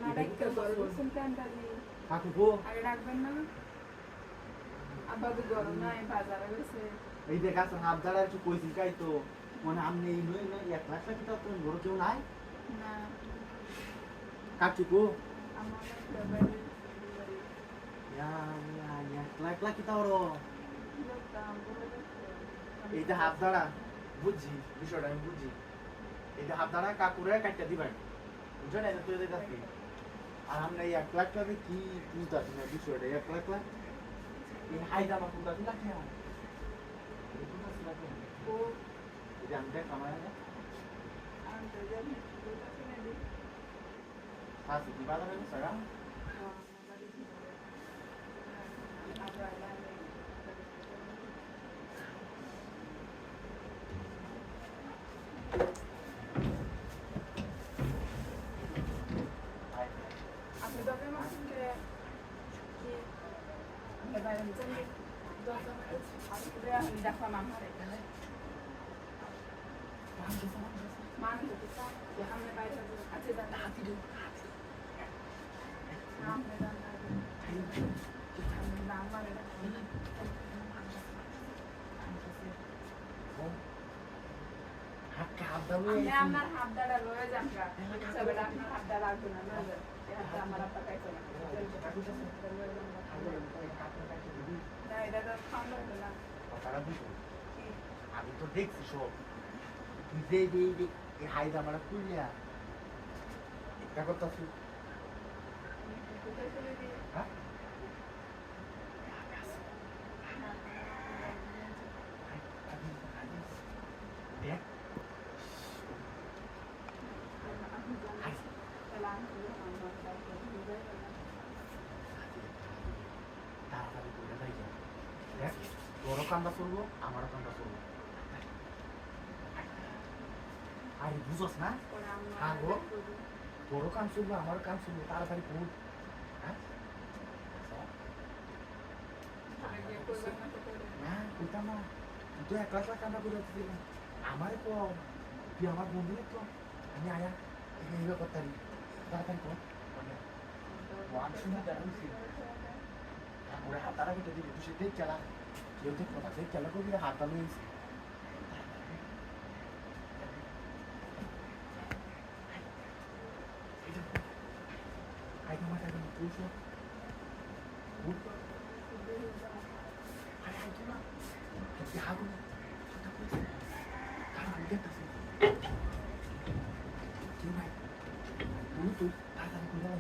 না ডাক্তার গরম সুলতানটা জি কাকু গো আগে ডাকবেন না আব্বা তো গরম নাই বাজারে গেছে এই যে গাছ হাত দাঁড়া একটু কইছি কাই তো মানে আমনে এই নই না 1 লাখ টাকা তো তোর ঘরে কেউ নাই না কাকু গো আমার একটা বাড়ি ইয়া 1 লাখ লাখ কি তাওরো লোকটাম বলে এইটা হাত দাঁড়া বুঝছি বিষয়টা আমি বুঝছি এইটা হাত দাঁড়া কাকুরে কাটটা দিবেন বুঝছেন এটা তো এদের কাছে আর আমরা এই 1 লাখ টাকা কি বুঝতাছি না বিষয়টা 1 লাখ লাখ এই হাইদা মা কোনটা দিলা কেন এই কোনটা ছিল কেন ও এটা আমি দেখ আমার আনতে যাবি কোথা থেকে নেবি হাসি কি বাজারে সারা আপনি দরকার মাসুম যে কি এবার আমি জানি দরকার আমি দেখলাম আমার এখানে মানুষ তো আমি বাইরে আছে জানা হাতি দু আমি জানা আমি নাম মানে আমি আপনার হাত দ্বারা লয়ে যান গা সবে আপনার হাত দ্বারা লাগবে না লয়ে যান এই হাতটা আমার আপনার কাছে না না এটা তো খাওয়া হবে না কথাটা বুঝো কি আমি তো দেখছি সব তুই যে এই হাইদা মারা কুলিয়া একটা কথা আছে কোথায় চলে গিয়ে হ্যাঁ দেখ তাড়াতাড়ি করে যাই দেখ তোরও কান্দা করবো আমারও কান্দা করবো আরে বুঝোস না হ্যাঁ গো তোরও কান শুনবো আমারও কান শুনবো তাড়াতাড়ি করব হ্যাঁ না কইতাম না তুই তো 1 লাখ লাখ কান্দা করে দিলি না আমারে কম তুই আমার বন্ধুরে কম আমি আয়া এইভাবে করতাম তাড়াতাড়ি কর ওয়ান শুনে দাঁড়াচ্ছি ওরা হাত তারা কেটে দিবি তুই সে দেখ চালা কেউ দেখ কথা দেখ চালা করবি হাত তালু I don't want to do so. Good. I don't know. Tapi aku sudah puas. Kalau udah pasti. Gimana? Dulu tuh, tahan gue.